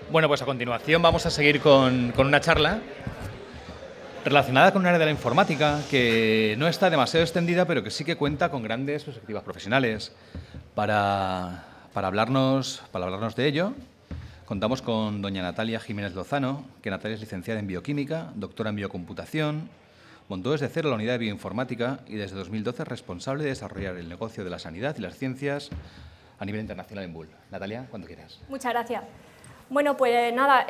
Bueno, pues a continuación vamos a seguir con una charla relacionada con un área de la informática que no está demasiado extendida, pero que sí que cuenta con grandes perspectivas profesionales. Para hablarnos de ello, contamos con doña Natalia Jiménez Lozano, que Natalia es licenciada en Bioquímica, doctora en Biocomputación, montó desde cero la unidad de Bioinformática y desde 2012 es responsable de desarrollar el negocio de la sanidad y las ciencias a nivel internacional en Bull. Natalia, cuando quieras. Muchas gracias. Bueno, pues nada,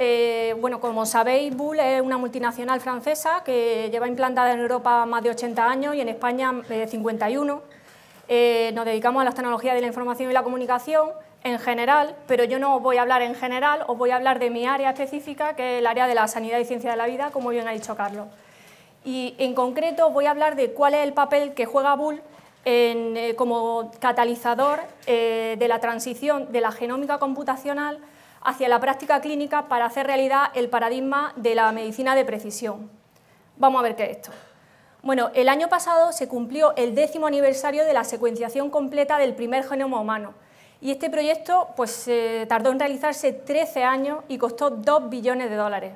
como sabéis, Bull es una multinacional francesa que lleva implantada en Europa más de 80 años y en España 51. Nos dedicamos a las tecnologías de la información y la comunicación en general, pero yo no os voy a hablar en general, os voy a hablar de mi área específica, que es el área de la sanidad y ciencia de la vida, como bien ha dicho Carlos. Y en concreto os voy a hablar de cuál es el papel que juega Bull como catalizador de la transición de la genómica computacional hacia la práctica clínica para hacer realidad el paradigma de la medicina de precisión. Vamos a ver qué es esto. Bueno, el año pasado se cumplió el 10º aniversario de la secuenciación completa del primer genoma humano y este proyecto pues, tardó en realizarse 13 años y costó 2 billones de dólares.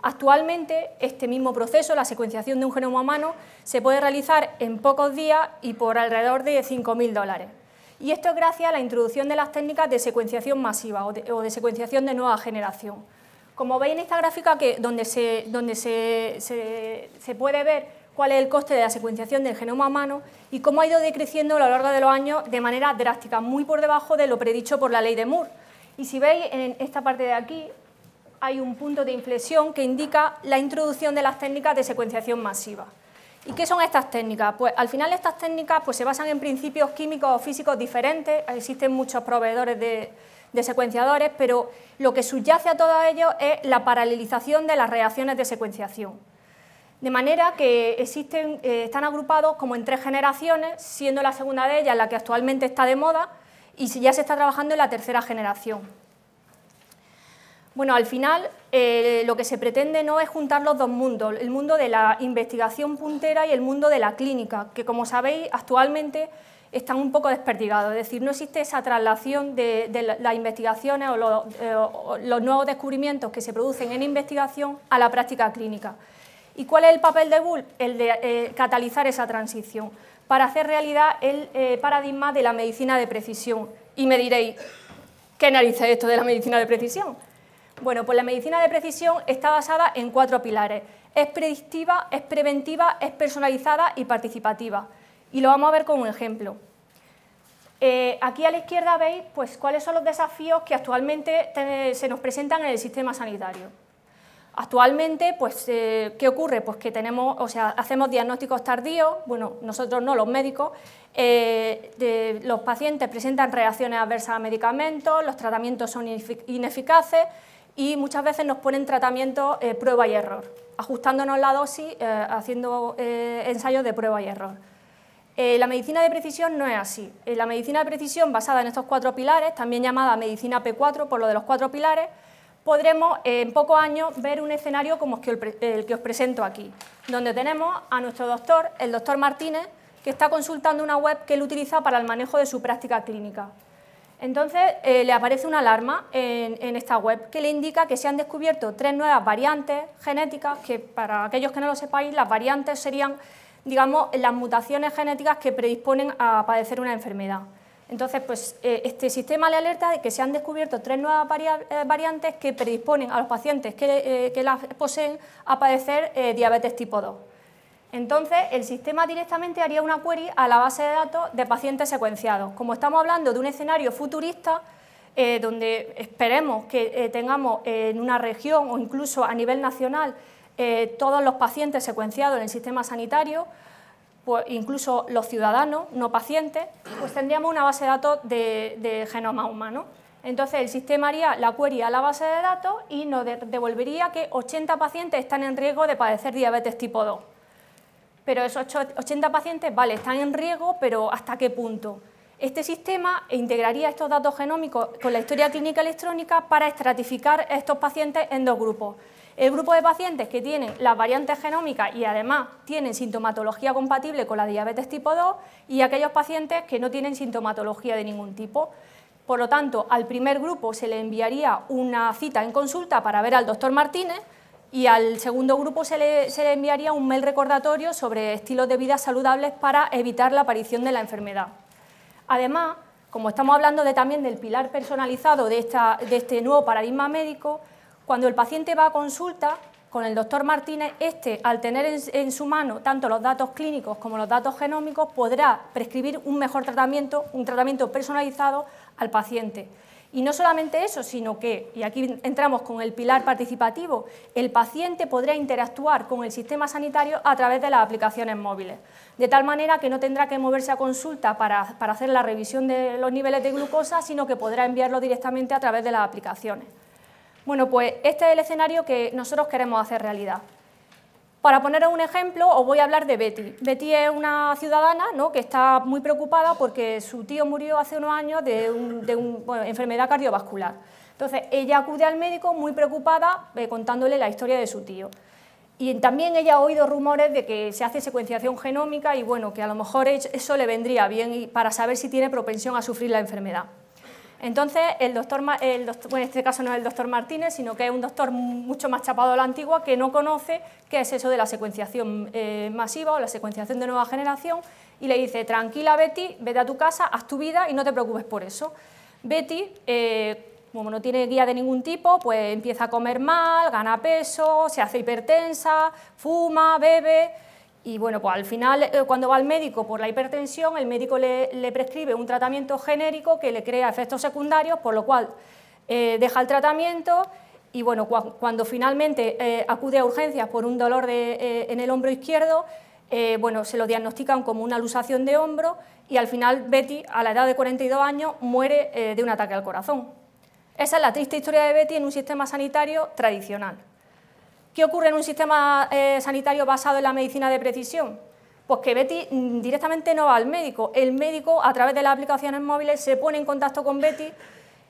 Actualmente, este mismo proceso, la secuenciación de un genoma humano, se puede realizar en pocos días y por alrededor de 5.000 dólares. Y esto es gracias a la introducción de las técnicas de secuenciación masiva o de secuenciación de nueva generación. Como veis en esta gráfica, donde se puede ver cuál es el coste de la secuenciación del genoma humano y cómo ha ido decreciendo a lo largo de los años de manera drástica, muy por debajo de lo predicho por la ley de Moore. Y si veis en esta parte de aquí, hay un punto de inflexión que indica la introducción de las técnicas de secuenciación masiva. ¿Y qué son estas técnicas? Pues al final estas técnicas pues, se basan en principios químicos o físicos diferentes, existen muchos proveedores de secuenciadores, pero lo que subyace a todo ello es la paralelización de las reacciones de secuenciación. De manera que están agrupados como en 3 generaciones, siendo la segunda de ellas la que actualmente está de moda y ya se está trabajando en la 3ª generación. Bueno, al final lo que se pretende no es juntar los dos mundos, el mundo de la investigación puntera y el mundo de la clínica, que como sabéis actualmente están un poco desperdigados, es decir, no existe esa traslación de las investigaciones o los nuevos descubrimientos que se producen en investigación a la práctica clínica. ¿Y cuál es el papel de Bull? El de catalizar esa transición para hacer realidad el paradigma de la medicina de precisión. Y me diréis, ¿qué narices es esto de la medicina de precisión? Bueno, pues la medicina de precisión está basada en 4 pilares. Es predictiva, es preventiva, es personalizada y participativa. Y lo vamos a ver con un ejemplo. Aquí a la izquierda veis pues, cuáles son los desafíos que actualmente se nos presentan en el sistema sanitario. Actualmente, pues, ¿qué ocurre? Pues que hacemos diagnósticos tardíos, bueno, nosotros no, los médicos, los pacientes presentan reacciones adversas a medicamentos, los tratamientos son ineficaces y muchas veces nos ponen tratamientos prueba y error, ajustándonos la dosis, haciendo ensayos de prueba y error. La medicina de precisión no es así. La medicina de precisión basada en estos 4 pilares, también llamada medicina P4 por lo de los 4 pilares, podremos en pocos años ver un escenario como el que os presento aquí, donde tenemos a nuestro doctor, el doctor Martínez, que está consultando una web que él utiliza para el manejo de su práctica clínica. Entonces le aparece una alarma en esta web que le indica que se han descubierto 3 nuevas variantes genéticas, que para aquellos que no lo sepáis, las variantes serían, digamos, las mutaciones genéticas que predisponen a padecer una enfermedad. Entonces, pues, este sistema le alerta de que se han descubierto 3 nuevas variantes que predisponen a los pacientes que las poseen a padecer diabetes tipo 2. Entonces, el sistema directamente haría una query a la base de datos de pacientes secuenciados. Como estamos hablando de un escenario futurista, donde esperemos que tengamos en una región o incluso a nivel nacional todos los pacientes secuenciados en el sistema sanitario, pues incluso los ciudadanos, no pacientes, pues tendríamos una base de datos de genoma humano. Entonces el sistema haría la query a la base de datos y nos devolvería que 80 pacientes están en riesgo de padecer diabetes tipo 2. Pero esos 80 pacientes, vale, están en riesgo, pero ¿hasta qué punto? Este sistema integraría estos datos genómicos con la historia clínica electrónica para estratificar a estos pacientes en 2 grupos. El grupo de pacientes que tienen las variantes genómicas y además tienen sintomatología compatible con la diabetes tipo 2 y aquellos pacientes que no tienen sintomatología de ningún tipo. Por lo tanto, al primer grupo se le enviaría una cita en consulta para ver al doctor Martínez y al segundo grupo se le enviaría un mail recordatorio sobre estilos de vida saludables para evitar la aparición de la enfermedad. Además, como estamos hablando también del pilar personalizado de este nuevo paradigma médico, cuando el paciente va a consulta con el doctor Martínez, al tener en su mano tanto los datos clínicos como los datos genómicos, podrá prescribir un mejor tratamiento, un tratamiento personalizado al paciente. Y no solamente eso, sino que, y aquí entramos con el pilar participativo, el paciente podrá interactuar con el sistema sanitario a través de las aplicaciones móviles, de tal manera que no tendrá que moverse a consulta para hacer la revisión de los niveles de glucosa, sino que podrá enviarlo directamente a través de las aplicaciones. Bueno, pues este es el escenario que nosotros queremos hacer realidad. Para poneros un ejemplo, os voy a hablar de Betty. Betty es una ciudadana, ¿no?, que está muy preocupada porque su tío murió hace unos años de una enfermedad cardiovascular. Entonces, ella acude al médico muy preocupada contándole la historia de su tío. Y también ella ha oído rumores de que se hace secuenciación genómica y bueno, que a lo mejor eso le vendría bien para saber si tiene propensión a sufrir la enfermedad. Entonces, el doctor, bueno, en este caso no es el doctor Martínez, sino que es un doctor mucho más chapado a la antigua que no conoce qué es eso de la secuenciación masiva o la secuenciación de nueva generación y le dice, tranquila Betty, vete a tu casa, haz tu vida y no te preocupes por eso. Betty, como no tiene guía de ningún tipo, pues empieza a comer mal, gana peso, se hace hipertensa, fuma, bebe. Y bueno, pues al final, cuando va al médico por la hipertensión, el médico le prescribe un tratamiento genérico que le crea efectos secundarios, por lo cual deja el tratamiento y bueno, cuando finalmente acude a urgencias por un dolor en el hombro izquierdo, bueno, se lo diagnostican como una luxación de hombro y al final Betty, a la edad de 42 años, muere de un ataque al corazón. Esa es la triste historia de Betty en un sistema sanitario tradicional. ¿Qué ocurre en un sistema sanitario basado en la medicina de precisión? Pues que Betty directamente no va al médico. El médico, a través de las aplicaciones móviles, se pone en contacto con Betty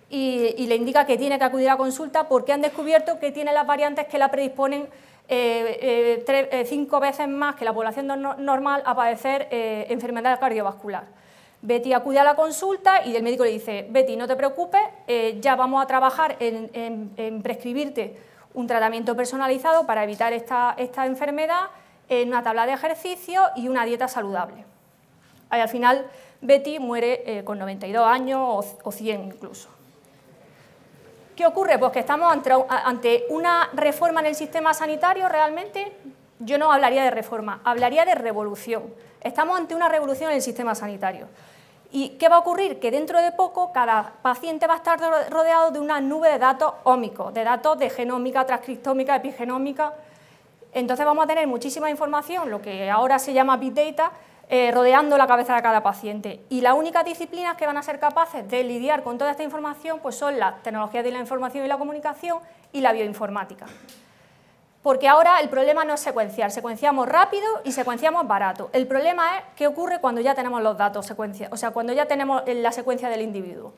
y le indica que tiene que acudir a consulta porque han descubierto que tiene las variantes que la predisponen 5 veces más que la población normal a padecer enfermedad cardiovascular. Betty acude a la consulta y el médico le dice, Betty, no te preocupes, ya vamos a trabajar en prescribirte un tratamiento personalizado para evitar esta enfermedad, una tabla de ejercicio y una dieta saludable. Y al final Betty muere con 92 años o 100 incluso. ¿Qué ocurre? Pues que estamos ante una reforma en el sistema sanitario realmente. Yo no hablaría de reforma, hablaría de revolución. Estamos ante una revolución en el sistema sanitario. ¿Y qué va a ocurrir? Que dentro de poco cada paciente va a estar rodeado de una nube de datos ómicos, de datos de genómica, transcriptómica, epigenómica. Entonces vamos a tener muchísima información, lo que ahora se llama Big Data, rodeando la cabeza de cada paciente. Y las únicas disciplinas que van a ser capaces de lidiar con toda esta información pues son las tecnologías de la información y la comunicación y la bioinformática. Porque ahora el problema no es secuenciar, secuenciamos rápido y secuenciamos barato. El problema es qué ocurre cuando ya tenemos los datos, o sea, cuando ya tenemos la secuencia del individuo.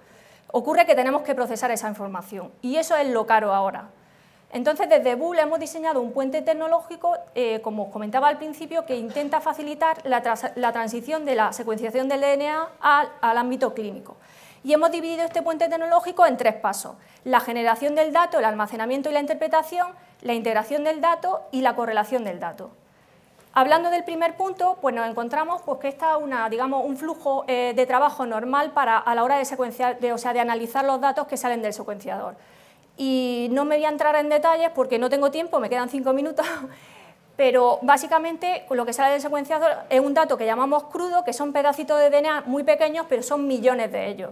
Ocurre que tenemos que procesar esa información y eso es lo caro ahora. Entonces, desde Bull hemos diseñado un puente tecnológico, como os comentaba al principio, que intenta facilitar la transición de la secuenciación del DNA al ámbito clínico. Y hemos dividido este puente tecnológico en 3 pasos: la generación del dato, el almacenamiento y la interpretación, la integración del dato y la correlación del dato. Hablando del primer punto, pues nos encontramos pues, que está un flujo de trabajo normal a la hora de secuenciar, de analizar los datos que salen del secuenciador. Y no me voy a entrar en detalles porque no tengo tiempo, me quedan 5 minutos, pero básicamente lo que sale del secuenciador es un dato que llamamos crudo, que son pedacitos de DNA muy pequeños, pero son millones de ellos,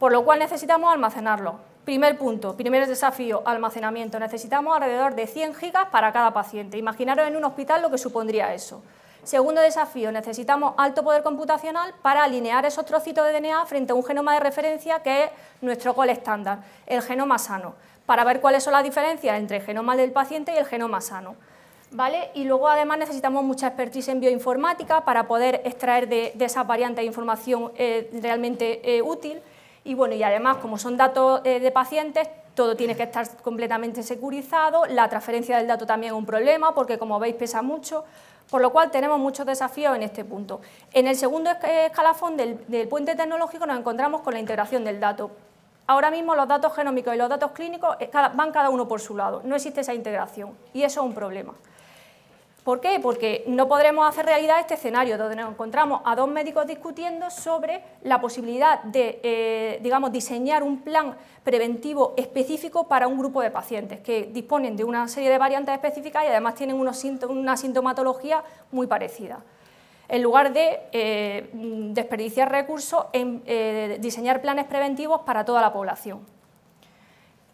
por lo cual necesitamos almacenarlo. Primer punto, primer desafío, almacenamiento. Necesitamos alrededor de 100 gigas para cada paciente. Imaginaros en un hospital lo que supondría eso. Segundo desafío, necesitamos alto poder computacional para alinear esos trocitos de DNA frente a un genoma de referencia que es nuestro gol estándar, el genoma sano, para ver cuáles son las diferencias entre el genoma del paciente y el genoma sano. ¿Vale? Y luego además necesitamos mucha expertise en bioinformática para poder extraer de esas variantes información realmente útil. Y bueno, y además, como son datos de pacientes, todo tiene que estar completamente securizado, la transferencia del dato también es un problema, porque como veis pesa mucho, por lo cual tenemos muchos desafíos en este punto. En el segundo escalafón del puente tecnológico nos encontramos con la integración del dato. Ahora mismo los datos genómicos y los datos clínicos van cada uno por su lado, no existe esa integración y eso es un problema. ¿Por qué? Porque no podremos hacer realidad este escenario donde nos encontramos a dos médicos discutiendo sobre la posibilidad de, digamos, diseñar un plan preventivo específico para un grupo de pacientes que disponen de una serie de variantes específicas y además tienen una sintomatología muy parecida. En lugar de desperdiciar recursos en diseñar planes preventivos para toda la población.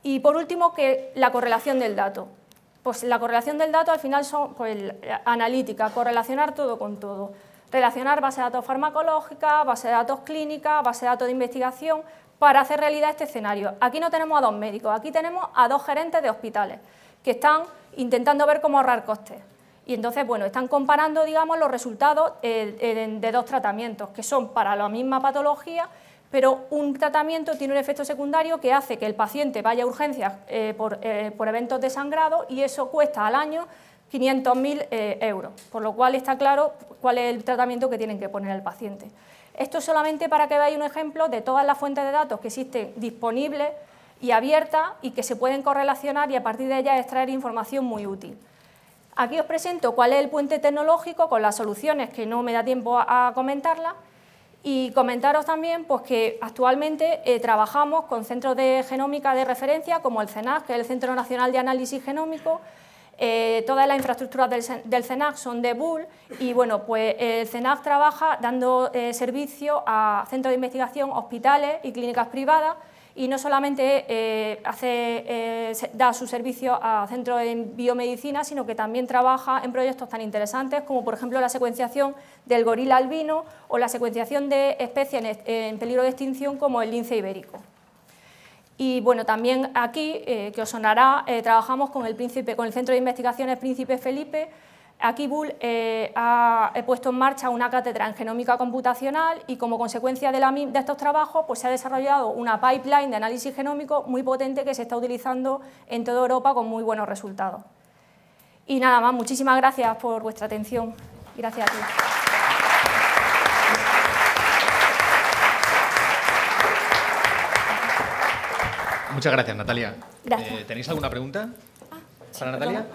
Y por último, la correlación del dato. Pues la correlación del dato al final son analítica, correlacionar todo con todo. Relacionar base de datos farmacológica, base de datos clínica, base de datos de investigación, para hacer realidad este escenario. Aquí no tenemos a dos médicos, aquí tenemos a dos gerentes de hospitales que están intentando ver cómo ahorrar costes. Y entonces, bueno, están comparando, digamos, los resultados de dos tratamientos que son para la misma patología, pero un tratamiento tiene un efecto secundario que hace que el paciente vaya a urgencias por eventos de sangrado y eso cuesta al año 500.000 euros, por lo cual está claro cuál es el tratamiento que tienen que poner al paciente. Esto es solamente para que veáis un ejemplo de todas las fuentes de datos que existen disponibles y abiertas y que se pueden correlacionar y a partir de ellas extraer información muy útil. Aquí os presento cuál es el puente tecnológico con las soluciones, que no me da tiempo a comentarlas, y comentaros también pues, que actualmente trabajamos con centros de genómica de referencia como el CENAC, que es el Centro Nacional de Análisis Genómico. Todas las infraestructuras del CENAC son de Bull y bueno, pues el CENAC trabaja dando servicio a centros de investigación, hospitales y clínicas privadas y no solamente da su servicio a centros de biomedicina, sino que también trabaja en proyectos tan interesantes como por ejemplo la secuenciación del gorila albino o la secuenciación de especies en peligro de extinción como el lince ibérico. Y bueno, también aquí, que os sonará, trabajamos con el Centro de Investigaciones Príncipe Felipe. Aquí Bull ha puesto en marcha una cátedra en genómica computacional y como consecuencia de estos trabajos pues, se ha desarrollado una pipeline de análisis genómico muy potente que se está utilizando en toda Europa con muy buenos resultados. Y nada más, muchísimas gracias por vuestra atención. Gracias a ti. Muchas gracias, Natalia. Gracias. ¿Tenéis alguna pregunta para Natalia?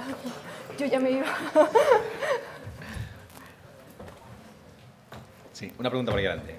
Yo ya me iba. Sí, una pregunta por ahí adelante.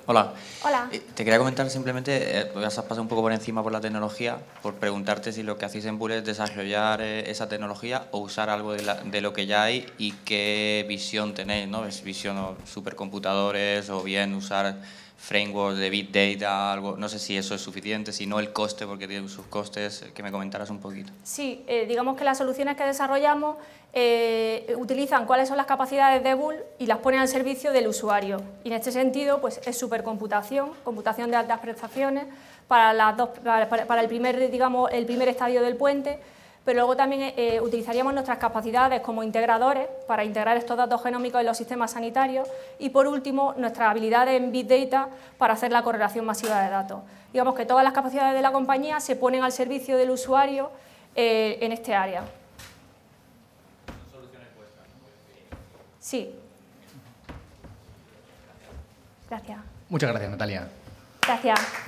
Hola. Hola. Te quería comentar simplemente, ya has pasado un poco por encima por la tecnología, por preguntarte si lo que hacéis en Bull es desarrollar esa tecnología o usar algo de lo que ya hay y qué visión tenéis, ¿no? ¿Es visión o supercomputadores o bien usar frameworks de Big Data, algo? No sé si eso es suficiente, si no el coste, porque tiene sus costes, que me comentaras un poquito. Sí, digamos que las soluciones que desarrollamos utilizan cuáles son las capacidades de Bull y las ponen al servicio del usuario. Y en este sentido, pues es supercomputación, computación de altas prestaciones para el primer estadio del puente, pero luego también utilizaríamos nuestras capacidades como integradores para integrar estos datos genómicos en los sistemas sanitarios y, por último, nuestras habilidades en Big Data para hacer la correlación masiva de datos. Digamos que todas las capacidades de la compañía se ponen al servicio del usuario en este área. ¿Son soluciones vuestras, no? Sí. Gracias. Muchas gracias, Natalia. Gracias.